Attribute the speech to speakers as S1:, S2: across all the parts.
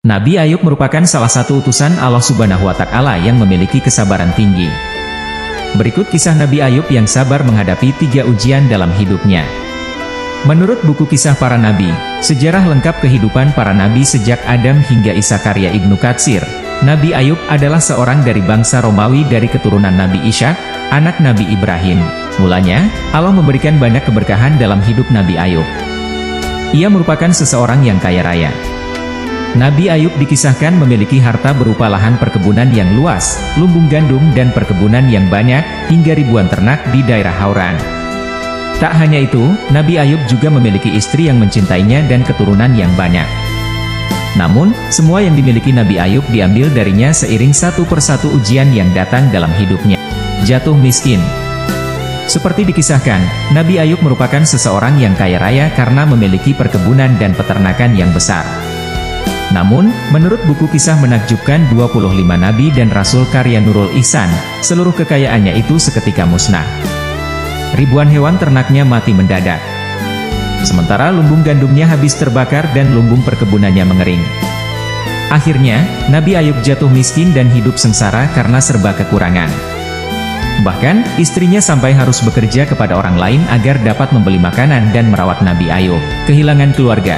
S1: Nabi Ayub merupakan salah satu utusan Allah Subhanahu wa Ta'ala yang memiliki kesabaran tinggi. Berikut kisah Nabi Ayub yang sabar menghadapi 3 ujian dalam hidupnya. Menurut buku Kisah Para Nabi, sejarah lengkap kehidupan para nabi sejak Adam hingga Isa karya Ibnu Katsir, Nabi Ayub adalah seorang dari bangsa Romawi dari keturunan Nabi Ishak, anak Nabi Ibrahim. Mulanya, Allah memberikan banyak keberkahan dalam hidup Nabi Ayub. Ia merupakan seseorang yang kaya raya. Nabi Ayub dikisahkan memiliki harta berupa lahan perkebunan yang luas, lumbung gandum dan perkebunan yang banyak, hingga ribuan ternak di daerah Hauran. Tak hanya itu, Nabi Ayub juga memiliki istri yang mencintainya dan keturunan yang banyak. Namun, semua yang dimiliki Nabi Ayub diambil darinya seiring satu persatu ujian yang datang dalam hidupnya. Jatuh miskin. Seperti dikisahkan, Nabi Ayub merupakan seseorang yang kaya raya karena memiliki perkebunan dan peternakan yang besar. Namun, menurut buku kisah menakjubkan 25 Nabi dan Rasul karya Nurul Ihsan, seluruh kekayaannya itu seketika musnah. Ribuan hewan ternaknya mati mendadak. Sementara lumbung gandumnya habis terbakar dan lumbung perkebunannya mengering. Akhirnya, Nabi Ayub jatuh miskin dan hidup sengsara karena serba kekurangan. Bahkan, istrinya sampai harus bekerja kepada orang lain agar dapat membeli makanan dan merawat Nabi Ayub. Kehilangan keluarga.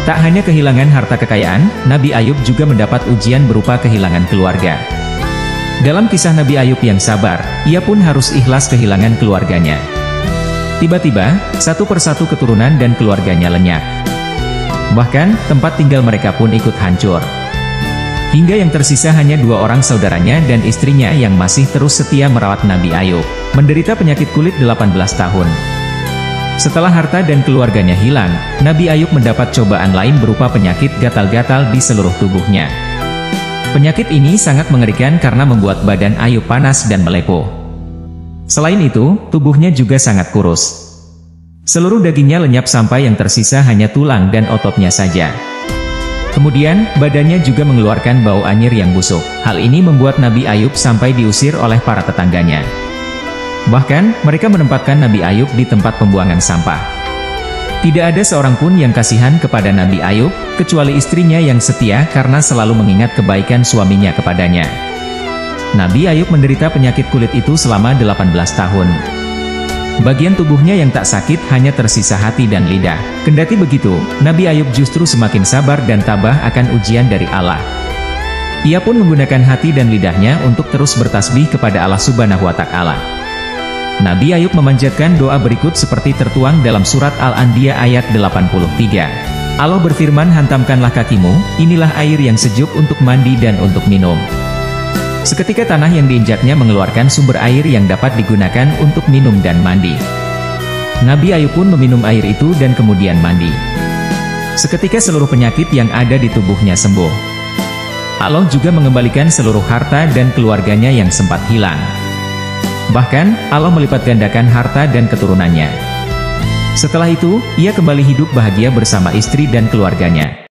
S1: Tak hanya kehilangan harta kekayaan, Nabi Ayub juga mendapat ujian berupa kehilangan keluarga. Dalam kisah Nabi Ayub yang sabar, ia pun harus ikhlas kehilangan keluarganya. Tiba-tiba, satu persatu keturunan dan keluarganya lenyap. Bahkan, tempat tinggal mereka pun ikut hancur. Hingga yang tersisa hanya 2 orang saudaranya dan istrinya yang masih terus setia merawat Nabi Ayub, menderita penyakit kulit 18 tahun. Setelah harta dan keluarganya hilang, Nabi Ayub mendapat cobaan lain berupa penyakit gatal-gatal di seluruh tubuhnya. Penyakit ini sangat mengerikan karena membuat badan Ayub panas dan melepuh. Selain itu, tubuhnya juga sangat kurus. Seluruh dagingnya lenyap sampai yang tersisa hanya tulang dan ototnya saja. Kemudian, badannya juga mengeluarkan bau anyir yang busuk. Hal ini membuat Nabi Ayub sampai diusir oleh para tetangganya. Bahkan, mereka menempatkan Nabi Ayub di tempat pembuangan sampah. Tidak ada seorang pun yang kasihan kepada Nabi Ayub, kecuali istrinya yang setia karena selalu mengingat kebaikan suaminya kepadanya. Nabi Ayub menderita penyakit kulit itu selama 18 tahun. Bagian tubuhnya yang tak sakit hanya tersisa hati dan lidah. Kendati begitu, Nabi Ayub justru semakin sabar dan tabah akan ujian dari Allah. Ia pun menggunakan hati dan lidahnya untuk terus bertasbih kepada Allah Subhanahu wa Ta'ala. Nabi Ayub memanjatkan doa berikut seperti tertuang dalam surat Al-Anbiya ayat 83. Allah berfirman, hantamkanlah kakimu, inilah air yang sejuk untuk mandi dan untuk minum. Seketika tanah yang diinjaknya mengeluarkan sumber air yang dapat digunakan untuk minum dan mandi. Nabi Ayub pun meminum air itu dan kemudian mandi. Seketika seluruh penyakit yang ada di tubuhnya sembuh. Allah juga mengembalikan seluruh harta dan keluarganya yang sempat hilang. Bahkan, Allah melipat gandakan harta dan keturunannya. Setelah itu, ia kembali hidup bahagia bersama istri dan keluarganya.